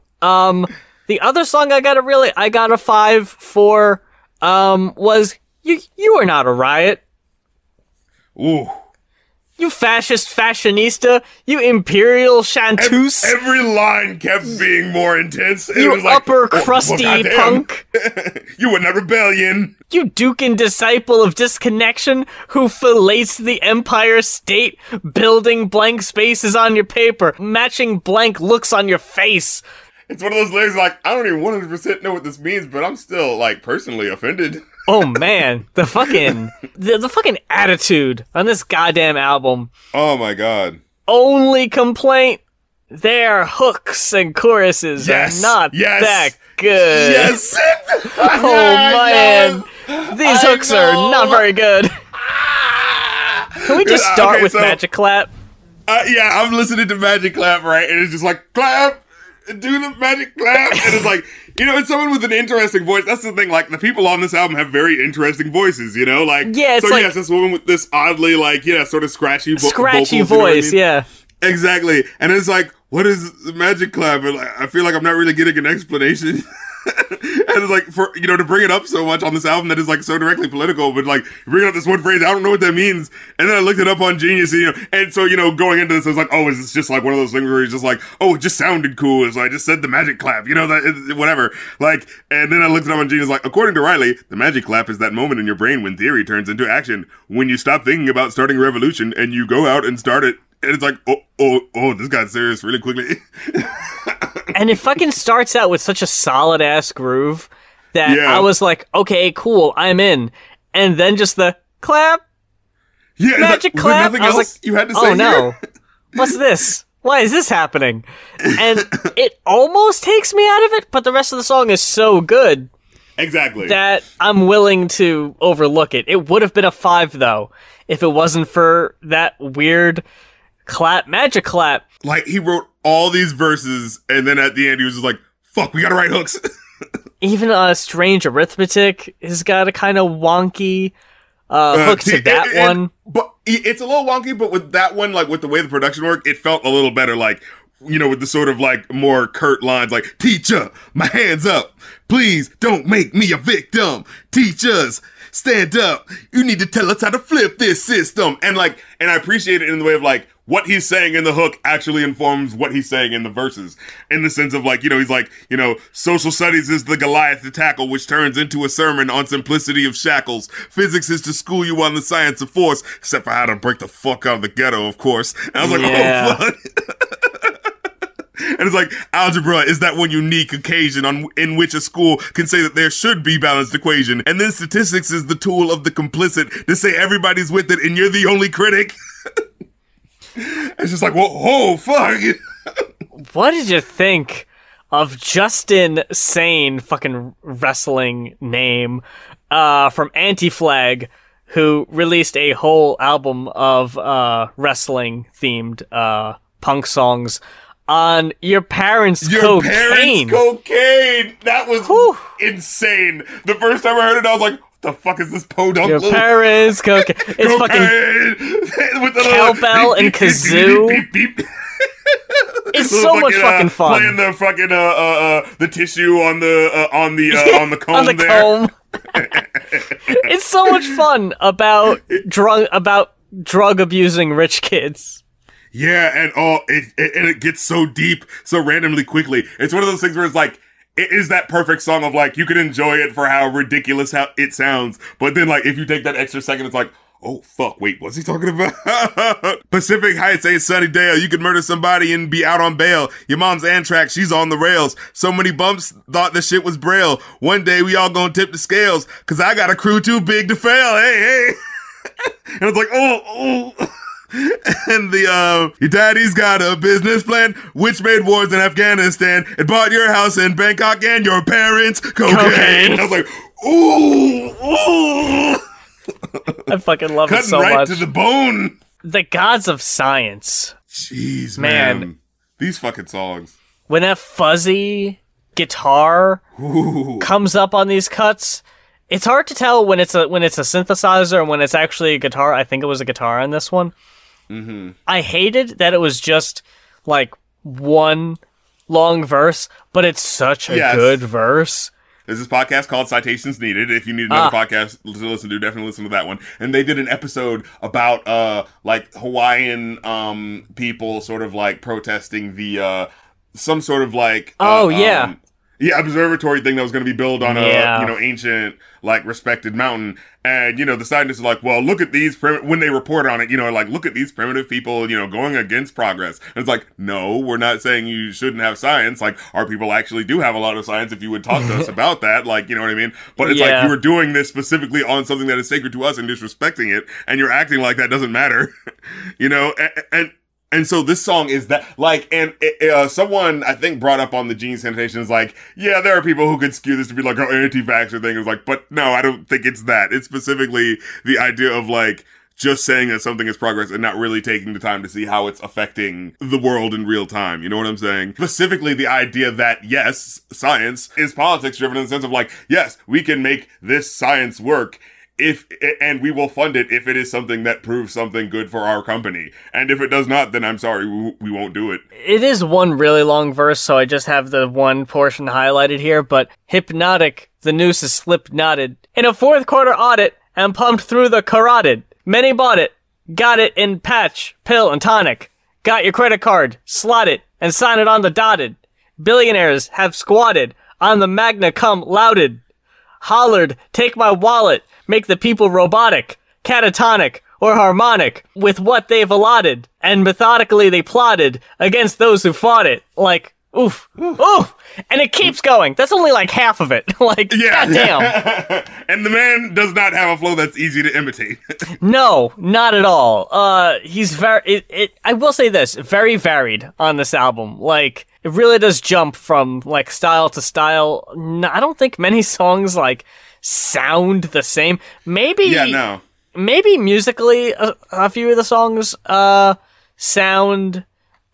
The other song I got a 5 for, was You Are Not a Riot. Ooh. You fascist fashionista, you imperial chanteuse. Every line kept being more intense. It you was like, upper crusty punk. You in a rebellion. You duke and disciple of disconnection who fillets the Empire State, building blank spaces on your paper, matching blank looks on your face. It's one of those lyrics like, I don't even 100% know what this means, but I'm still, like, personally offended. Oh man, the fucking attitude on this goddamn album. Oh my god. Only complaint, their hooks and choruses are not that good. Yes! Oh man, these hooks are not very good. Can we just start with Magic Clap? Yeah, I'm listening to Magic Clap, right? And it's just like, clap! Do the magic clap! And it's like, you know, it's someone with an interesting voice. That's the thing, like, the people on this album have very interesting voices, you know? Like, yeah, it's so like, yes, this woman with this oddly, like, yeah, sort of scratchy vocals, voice, you know what I mean? yeah. Exactly. And it's like, what is the magic clap? And like, I feel like I'm not really getting an explanation. And it's like, for, you know, to bring it up so much on this album that is like so directly political, but like, bring up this one phrase, I don't know what that means. And then I looked it up on Genius, you know, and so, you know, going into this, I was like, oh, is this just like one of those things where he's just like, oh, it just sounded cool, so I just said the magic clap, you know, that whatever. Like, and then I looked it up on Genius, like, according to Riley, the magic clap is that moment in your brain when theory turns into action, when you stop thinking about starting a revolution and you go out and start it. And it's like, oh, this got serious really quickly. And it fucking starts out with such a solid ass groove that I was like, okay, cool, I'm in. And then just the clap, magic clap. Nothing I was else like, you had to say oh no, here? what's this? Why is this happening? And it almost takes me out of it, but the rest of the song is so good. Exactly. That I'm willing to overlook it. It would have been a 5 though, if it wasn't for that weird clap, magic clap. Like, he wrote all these verses, and then at the end he was just like, fuck, we gotta write hooks. Even Strange Arithmetic has got a kind of wonky hook to that one. But it's a little wonky, but with that one, like, with the way the production worked, it felt a little better, like, you know, with the sort of, like, more curt lines, like, teacher, my hands up. Please don't make me a victim. Teachers, stand up. You need to tell us how to flip this system. And, like, and I appreciate it in the way of, like, what he's saying in the hook actually informs what he's saying in the verses. In the sense of, like, you know, he's like, you know, social studies is the Goliath to tackle, which turns into a sermon on simplicity of shackles. Physics is to school you on the science of force, except for how to break the fuck out of the ghetto, of course. And I was like, oh, fuck. And it's like, algebra is that one unique occasion in which a school can say that there should be balanced equation. And then statistics is the tool of the complicit to say everybody's with it and you're the only critic. It's just like, whoa, oh, fuck. What did you think of Justin Sane, fucking wrestling name, from Anti-Flag, who released a whole album of wrestling-themed punk songs on Your Parents' Cocaine. Parents' Cocaine! That was insane. The first time I heard it, I was like, the fuck is this podunk? Your Parents' Cocaine. It's fucking with the cowbell and kazoo. It's so much fucking fun. Playing the fucking the tissue on the comb on the there. Comb. It's so much fun about drug abusing rich kids. Yeah, and it gets so deep so randomly quickly. It's one of those things where it's like, it is that perfect song of like, you can enjoy it for how ridiculous how it sounds, but then like, if you take that extra second, it's like, oh fuck, wait, what's he talking about? Pacific Heights ain't Sunnydale. You could murder somebody and be out on bail. Your mom's Amtrak, she's on the rails. So many bumps, thought the shit was braille. One day we all gonna tip the scales, cause I got a crew too big to fail. Hey. And it's like, oh. And your daddy's got a business plan which made wars in Afghanistan. It bought your house in Bangkok and your parents' cocaine. I was like, ooh. I fucking love it so much. Cutting right much. to the bone. The gods of science. Jeez, man. These fucking songs. When that fuzzy guitar comes up on these cuts, it's hard to tell when it's a synthesizer and when it's actually a guitar. I think it was a guitar on this one. Mm-hmm. I hated that it was just like one long verse, but it's such a good verse. There's this podcast called Citations Needed. If you need another podcast to listen to, definitely listen to that one. And they did an episode about like Hawaiian people sort of like protesting the some sort of like observatory thing that was going to be built on a ancient like respected mountain. And the scientists are like, well, look at these when they report on it, like, look at these primitive people, going against progress. And it's like, no, we're not saying you shouldn't have science. Like, our people actually do have a lot of science if you would talk to us about that. Like, you know what I mean? But it's like, you were doing this specifically on something that is sacred to us and disrespecting it, and you're acting like that doesn't matter. And so this song is that, like, and someone, I think, brought up on the gene sanitation is like, yeah, there are people who could skew this to be like an anti-vaxxer thing. It's like, but no, I don't think it's that. It's specifically the idea of, like, just saying that something is progress and not really taking the time to see how it's affecting the world in real time. You know what I'm saying? Specifically the idea that, yes, science is politics driven in the sense of, like, yes, we can make this science work and we will fund it if it is something that proves something good for our company. And if it does not, then I'm sorry, we won't do it. It is one really long verse, so I just have the one portion highlighted here, but hypnotic, the noose is slip knotted. In a fourth quarter audit, and pumped through the carotid. Many bought it, got it in patch, pill, and tonic. Got your credit card, slot it, and sign it on the dotted. Billionaires have squatted on the magna cum lauded. Hollered, take my wallet, make the people robotic, catatonic, or harmonic with what they've allotted, and methodically they plotted against those who fought it. Like, oof, oof, and it keeps going. That's only like half of it. Like, goddamn. And the man does not have a flow that's easy to imitate. No, not at all. He's I will say this, very varied on this album. Like, it really does jump from, like, style to style. I don't think many songs, like, sound the same. Maybe musically, a few of the songs, sound,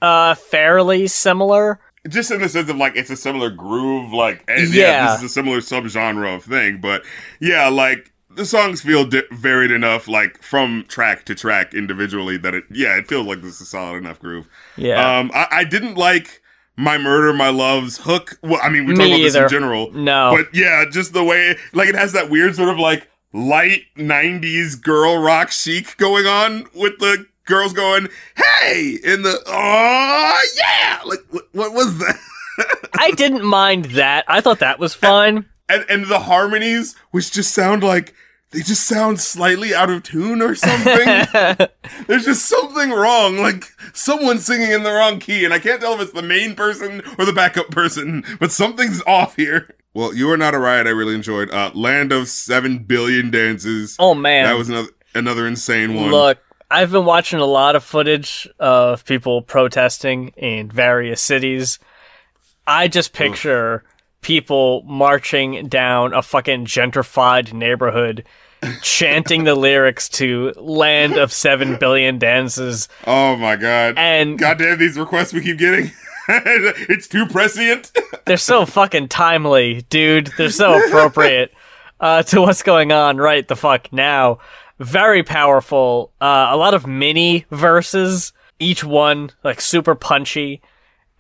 fairly similar. Just in the sense of, like, it's a similar groove, like, and this is a similar subgenre of thing, but, yeah, like, the songs feel varied enough, like, from track to track individually that it feels like this is a solid enough groove. Yeah. I didn't like My Murder, My Love's hook. Well, I mean, we talk about this in general. No. But yeah, just the way, like, it has that weird sort of, like, light 90s girl rock chic going on with the girls going, hey, in the, oh, yeah! Like, what was that? I didn't mind that. I thought that was fun. And the harmonies, which just sound like, they just sound slightly out of tune or something. There's just something wrong, like someone singing in the wrong key, and I can't tell if it's the main person or the backup person, but something's off here. Well, You Are Not a Riot I really enjoyed. Land of 7 Billion Dances. Oh, man. That was another insane one. Look, I've been watching a lot of footage of people protesting in various cities. I just picture people marching down a fucking gentrified neighborhood chanting the lyrics to Land of 7 Billion Dances. Oh my god. And goddamn, these requests we keep getting. It's too prescient. They're so fucking timely, dude. They're so appropriate to what's going on right the fuck now. Very powerful. A lot of mini verses, each one like super punchy.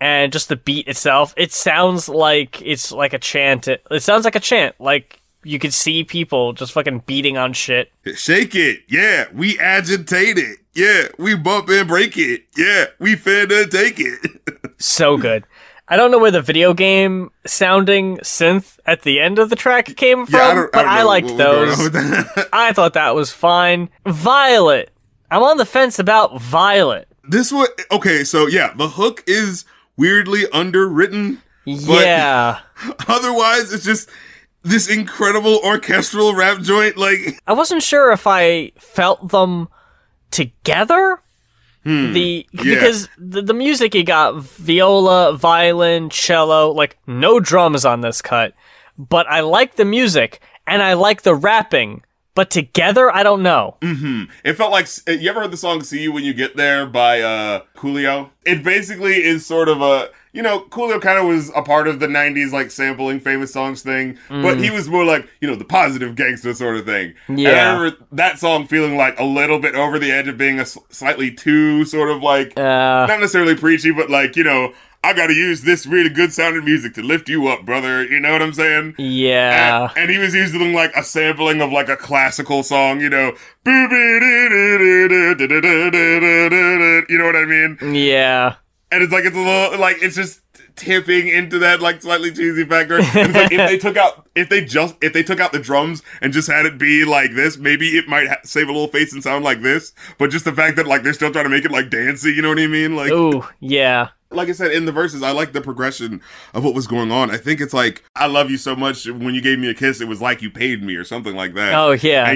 And just the beat itself, it sounds like it's like a chant. It sounds like a chant. Like, you could see people just fucking beating on shit. Shake it. Yeah. We agitate it. Yeah. We bump and break it. Yeah. We finna take it. So good. I don't know where the video game sounding synth at the end of the track came from, but I liked those. I thought that was fine. Violet. I'm on the fence about Violet. This one, okay, so yeah, the hook is weirdly underwritten. Yeah. Otherwise, it's just this incredible orchestral rap joint. Like, I wasn't sure if I felt them together. Because the music, you got viola, violin, cello, like no drums on this cut. But I like the music and I like the rapping. But together, I don't know. It felt like, you ever heard the song See You When You Get There by Coolio? It basically is sort of a, Coolio kind of was a part of the 90s, like, sampling famous songs thing, but he was more like, the positive gangster sort of thing. Yeah. And I remember that song feeling like a little bit over the edge of being a slightly too sort of like, not necessarily preachy, but like, I gotta use this really good sounding music to lift you up, brother. You know what I'm saying? Yeah. And he was using like a sampling of like a classical song, you know. You know what I mean? Yeah. And it's like, it's a little, like, it's just tipping into that like slightly cheesy factor. And it's like, if they took out the drums and just had it be like this, maybe it might save a little face and sound like this. But just the fact that like they're still trying to make it like dancey, you know what I mean? Like, ooh, yeah. Like I said, in the verses, I like the progression of what was going on. I think it's like, I love you so much. When you gave me a kiss, it was like you paid me or something like that. Oh, yeah.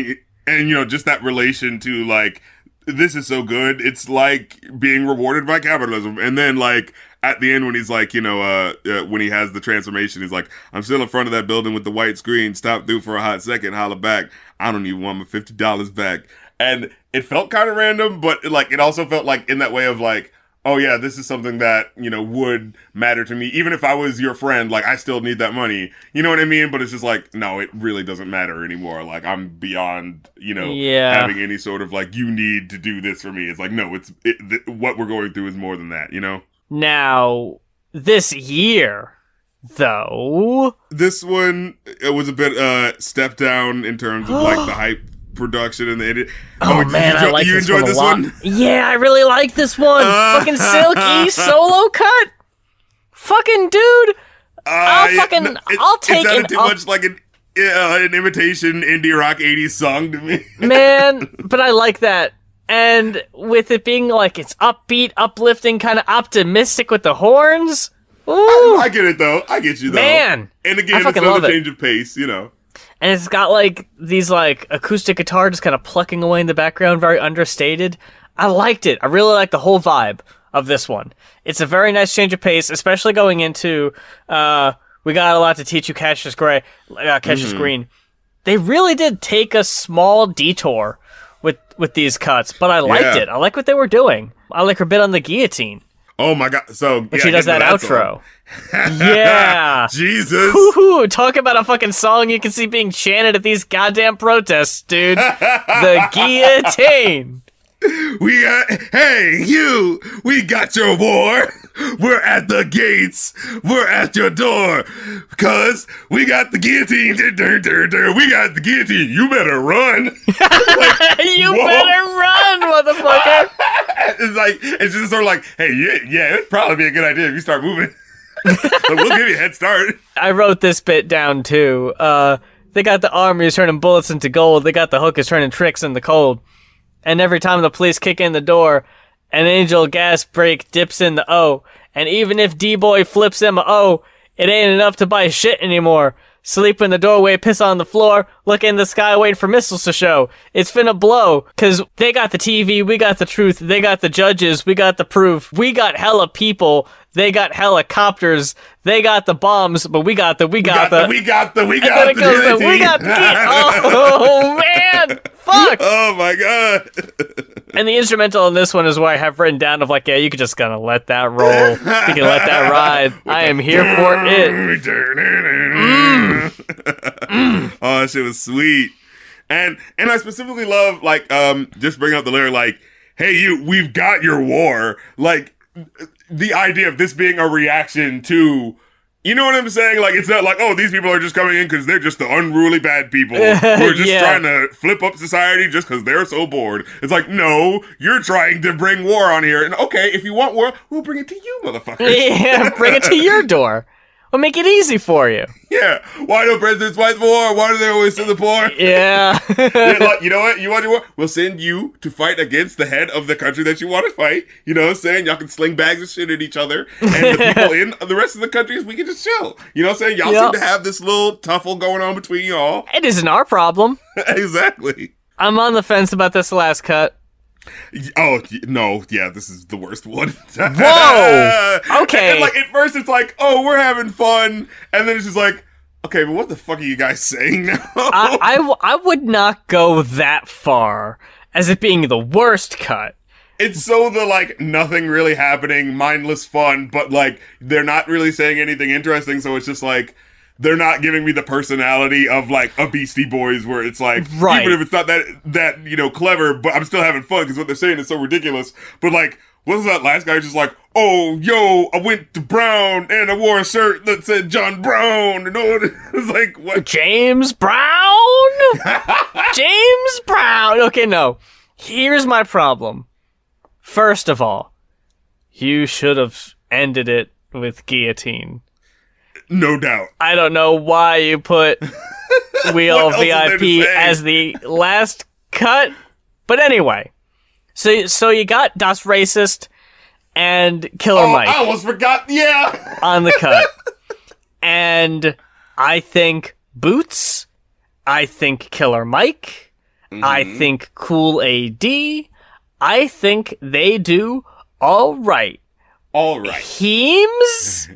And you know, just that relation to like, this is so good. It's like being rewarded by capitalism. And then like at the end when he's like, you know, when he has the transformation, he's like, I'm still in front of that building with the white screen. Stop through for a hot second. Holla back. I don't even want my $50 back. And it felt kind of random, but like, it also felt like in that way of like, oh yeah, this is something that, you know, would matter to me. Even if I was your friend, like, I still need that money. You know what I mean? But it's just like, no, it really doesn't matter anymore. Like, I'm beyond, you know, having any sort of, like, you need to do this for me. It's like, no, what we're going through is more than that, you know? Now, this year, though... This one, it was a bit, step down in terms of, like, the hype production and the edit. Oh man, I like this one a lot. One? Yeah, I really like this one. Fucking Silky solo cut. Fucking dude. I'll take it. It sounded too much like an imitation indie rock 80s song to me. Man, but I like that. And with it being like it's upbeat, uplifting, kind of optimistic with the horns. Ooh. I get it though. I get you though. Man. And again, it's another change of pace, you know. And it's got, like, these, like, acoustic guitar just kind of plucking away in the background, very understated. I liked it. I really like the whole vibe of this one. It's a very nice change of pace, especially going into, We Got a Lot to Teach You, Cassius Green. They really did take a small detour with these cuts, but I liked it. I like what they were doing. I like her bit on the guillotine. Oh my god! So when she does that outro, yeah, Jesus! Woo-hoo. Talk about a fucking song you can see being chanted at these goddamn protests, dude. The guillotine. Hey, you! We got your war! We're at the gates! We're at your door! Because we got the guillotine! We got the guillotine! You better run! Like, you better run, motherfucker! It's just sort of like, hey, yeah, it'd probably be a good idea if you start moving. But we'll give you a head start. I wrote this bit down, too. They got the armies turning bullets into gold. They got the hookers turning tricks in the cold. And every time the police kick in the door, an angel gas brake dips in the O. And even if D-Boy flips him a O, it ain't enough to buy shit anymore. Sleep in the doorway, piss on the floor, look in the sky, wait for missiles to show. It's finna blow, cause they got the TV, we got the truth, they got the judges, we got the proof. We got hella people, they got helicopters, they got the bombs, but we got the Oh man! Fuck! Oh my god! And the instrumental in this one is where I have written down of like, yeah, you could just gonna let that roll. You can let that ride. I am here for it. Oh, that shit was sweet. And I specifically love like just bring up the lyric like, hey we've got your war. Like the idea of this being a reaction to, you know what I'm saying? Like, it's not like, oh, these people are just coming in because they're just the unruly bad people who are just trying to flip up society just because they're so bored. It's like, no, you're trying to bring war on here. And okay, if you want war, we'll bring it to you, motherfuckers. Yeah, bring it to your door. We'll make it easy for you. Yeah. Why do presidents fight for war? Why do they always send the poor? Yeah. Like, you know what? You want your war? We'll send you to fight against the head of the country that you want to fight. You know what I'm saying? Y'all can sling bags of shit at each other. And the people in the rest of the countries, we can just chill. You know what I'm saying? Y'all seem to have this little tuffle going on between y'all. It isn't our problem. Exactly. I'm on the fence about this last cut. Oh, no, yeah, this is the worst one. Whoa! Okay. And like, at first it's like, oh, we're having fun. And then it's just like, okay, but what the fuck are you guys saying now? I would not go that far as it being the worst cut. It's so the, like, nothing really happening, mindless fun, but, like, they're not really saying anything interesting, so it's just like, they're not giving me the personality of, like, a Beastie Boys where it's like, even if it's not that, you know, clever, but I'm still having fun because what they're saying is so ridiculous. But, like, Wasn't that last guy just like, oh, yo, I went to Brown and I wore a shirt that said John Brown, and all it was like, what? James Brown? James Brown! Okay, no. Here's my problem. First of all, you should have ended it with guillotine. No doubt. I don't know why you put We All VIP as the last cut, but anyway. So you got Das Racist and Killer Mike. I almost forgot, yeah! On the cut. And I think Boots, I think Killer Mike, I think Cool AD, I think they do all right. All right. Heems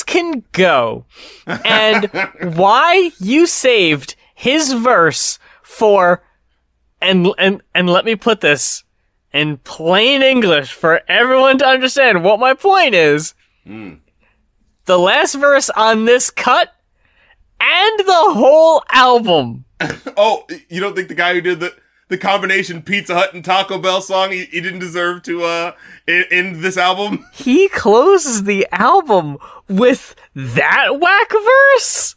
can go. And why you saved his verse for, and let me put this in plain English for everyone to understand what my point is. The last verse on this cut and the whole album. Oh, you don't think the guy who did the combination Pizza Hut and Taco Bell song, he didn't deserve to end this album? He closes the album with that whack verse?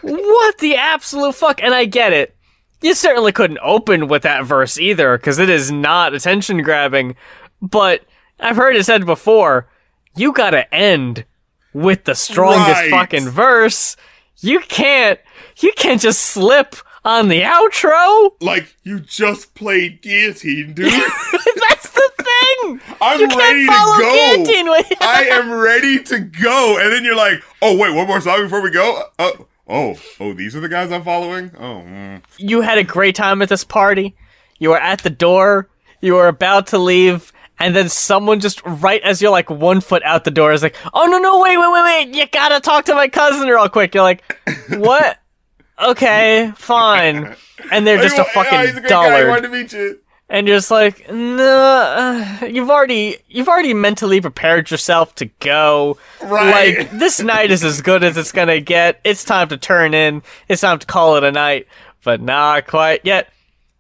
What the absolute fuck? And I get it. You certainly couldn't open with that verse either, because it is not attention grabbing. But I've heard it said before, you gotta end with the strongest fucking verse. You can't just slip on the outro. Like, you just played Guillotine, dude. That's the thing. I'm you ready can't to go. Guillotine with I am ready to go. And then you're like, oh, wait, one more song before we go? Oh, these are the guys I'm following? Oh, You had a great time at this party. You were at the door. You were about to leave. And then someone just, right as you're like 1 foot out the door, is like, oh, no, wait. You gotta talk to my cousin real quick. You're like, what? Okay, fine. And they're just a fucking he's a great dullard. guy. I wanted to meet you. And you're just like, no, you've already mentally prepared yourself to go. Right. Like, this night is as good as it's gonna get. It's time to turn in. It's time to call it a night. But not quite yet.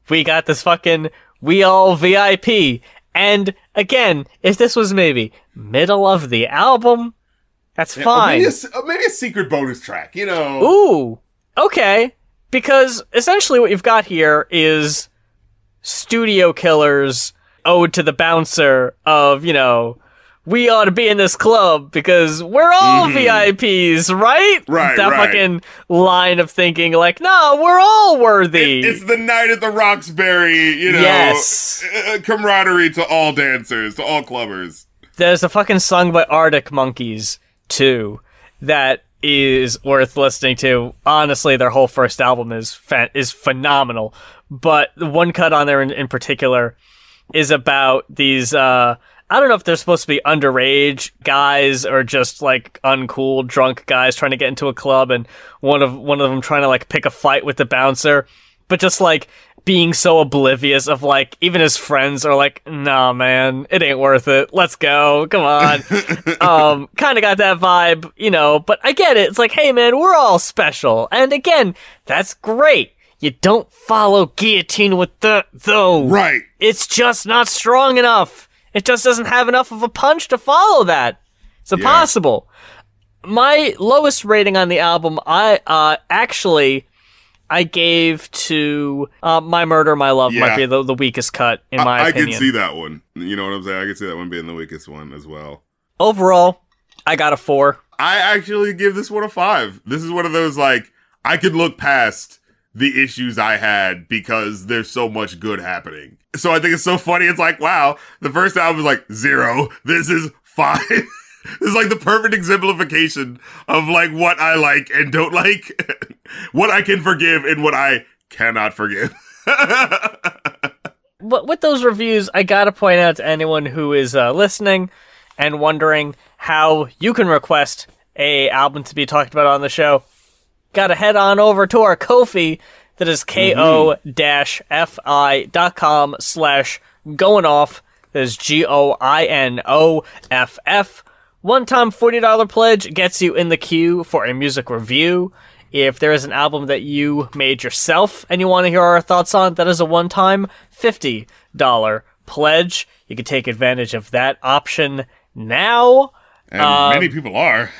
We got this fucking We All VIP. And again, if this was maybe middle of the album, that's fine. Maybe a secret bonus track, you know. Ooh, okay. Because essentially what you've got here is Studio Killer's ode to the bouncer of, we ought to be in this club because we're all VIPs, right? Right, that right. fucking line of thinking, like, no, we're all worthy. It's the night at the Roxbury, Yes. Camaraderie to all dancers, to all clubbers. There's a fucking song by Arctic Monkeys, too, that is worth listening to. Honestly, their whole first album is phenomenal. But the one cut on there in particular is about these, I don't know if they're supposed to be underage guys or just like uncool drunk guys trying to get into a club, and one of them trying to like pick a fight with the bouncer, but just like being so oblivious of like even his friends are like, nah man, it ain't worth it. Let's go. Come on. Kind of got that vibe, but I get it. It's like, hey man, we're all special. And again, that's great. You don't follow Guillotine with that though. Right. It's just not strong enough. It just doesn't have enough of a punch to follow that. It's impossible. Yeah. My lowest rating on the album, I gave to My Murder, My Love might be the weakest cut, in my opinion. I can see that one. You know what I'm saying? I can see that one being the weakest one as well. Overall, I got a 4. I actually give this one a 5. This is one of those, like, I could look past the issues I had because there's so much good happening. So I think it's so funny. It's like, wow, the first album is like 0. This is 5. This is like the perfect exemplification of like what I like and don't like, what I can forgive and what I cannot forgive. But with those reviews, I gotta point out to anyone who is listening and wondering how you can request a album to be talked about on the show. Gotta head on over to our Ko-fi. That is ko-fi.com/goinoff. That is GOINOFF. One-time $40 pledge gets you in the queue for a music review. If there is an album that you made yourself and you want to hear our thoughts on, that is a one-time $50 pledge. You can take advantage of that option now. And many people are.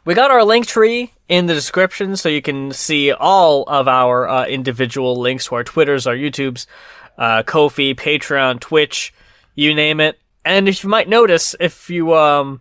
We got our link tree in the description, so you can see all of our individual links to our Twitters, our YouTubes, Ko-fi, Patreon, Twitch, you name it. And if you might notice, if you want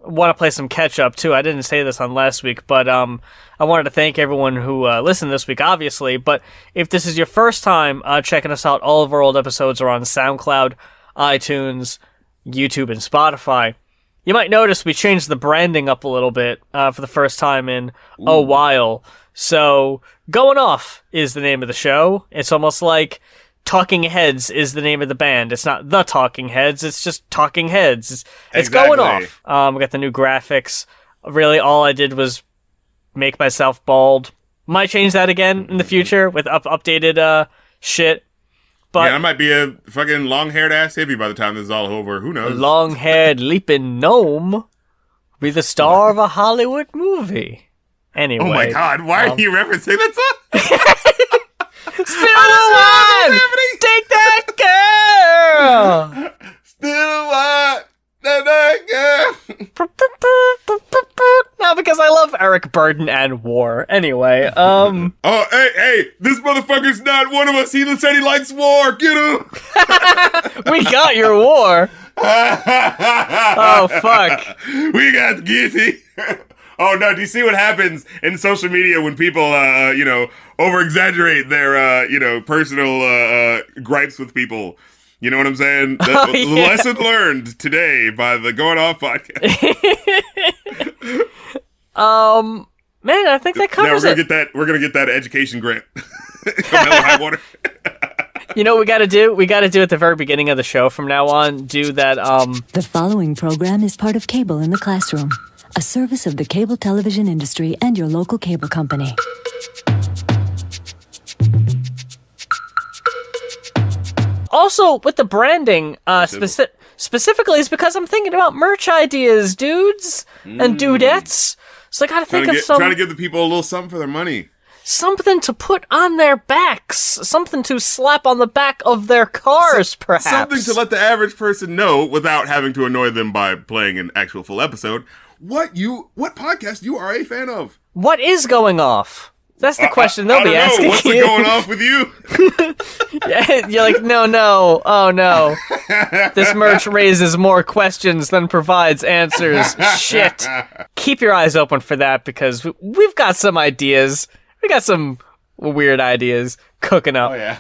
to play some catch-up, too, I didn't say this on last week, but I wanted to thank everyone who listened this week, obviously. But if this is your first time checking us out, all of our old episodes are on SoundCloud, iTunes, YouTube, and Spotify. You might notice we changed the branding up a little bit for the first time in a while. So, Going Off is the name of the show. It's almost like Talking Heads is the name of the band. It's not The Talking Heads, it's just Talking Heads. It's Exactly. Going Off. We got the new graphics. Really, all I did was make myself bald. Might change that again in the future with updated shit. But I might be a fucking long-haired ass hippie by the time this is all over. Who knows? a long-haired leaping gnome be the star of a Hollywood movie. Anyway. Oh my god, why are you referencing that song? Spill the wine! Take that girl! Still what? That girl. No, because I love Eric Burden and war. Anyway, Oh, hey, this motherfucker's not one of us. He said he likes war. Get him. we got your war. Oh, fuck. We got Gizzy. Oh, no, do you see what happens in social media when people, over-exaggerate their, personal gripes with people? You know what I'm saying? The lesson learned today by the Going Off podcast. Man, I think that covers it. We're gonna get that education grant. Come hell or high water. You know what we gotta do? We gotta do at the very beginning of the show from now on, do that, The following program is part of Cable in the Classroom, a service of the cable television industry and your local cable company. Also, with the branding, specifically, is because I'm thinking about merch ideas, dudes and dudettes. So I gotta think of trying to give the people a little something for their money. Something to put on their backs. Something to slap on the back of their cars, perhaps. Something to let the average person know without having to annoy them by playing an actual full episode. What podcast you are a fan of? What is going off? That's the question they'll be asking What's you. going off with you? You're like, no, oh no. This merch raises more questions than provides answers. Shit. Keep your eyes open for that because we've got some ideas. We got some weird ideas cooking up. Oh yeah.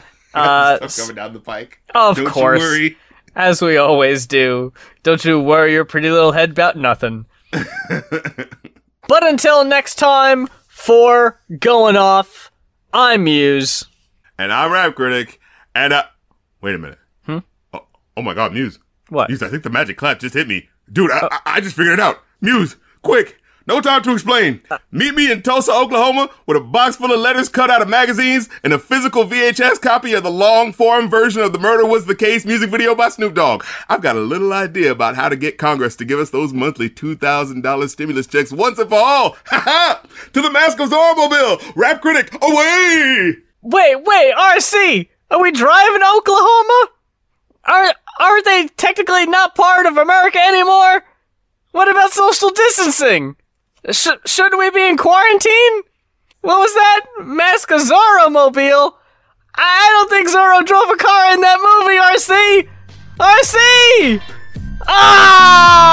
Stuff coming down the pike. Of Don't course. you worry. As we always do. Don't you worry your pretty little head about nothing. But until next time, for Going Off, I'm Muse. And I'm Rap Critic. And wait a minute. Oh my god, Muse. What? Muse, I think the magic clap just hit me. Dude, I just figured it out. Muse, quick. No time to explain. Meet me in Tulsa, Oklahoma with a box full of letters cut out of magazines and a physical VHS copy of the long-form version of the Murder Was the Case music video by Snoop Dogg. I've got a little idea about how to get Congress to give us those monthly $2,000 stimulus checks once and for all. Ha ha! To the Mask of Zorro bill. Rap Critic, away! Wait, RC! Are we driving to Oklahoma? Aren't they technically not part of America anymore? What about social distancing? Shouldn't we be in quarantine? What was that? Mask of Zorro mobile? I don't think Zorro drove a car in that movie, RC! RC! Ah!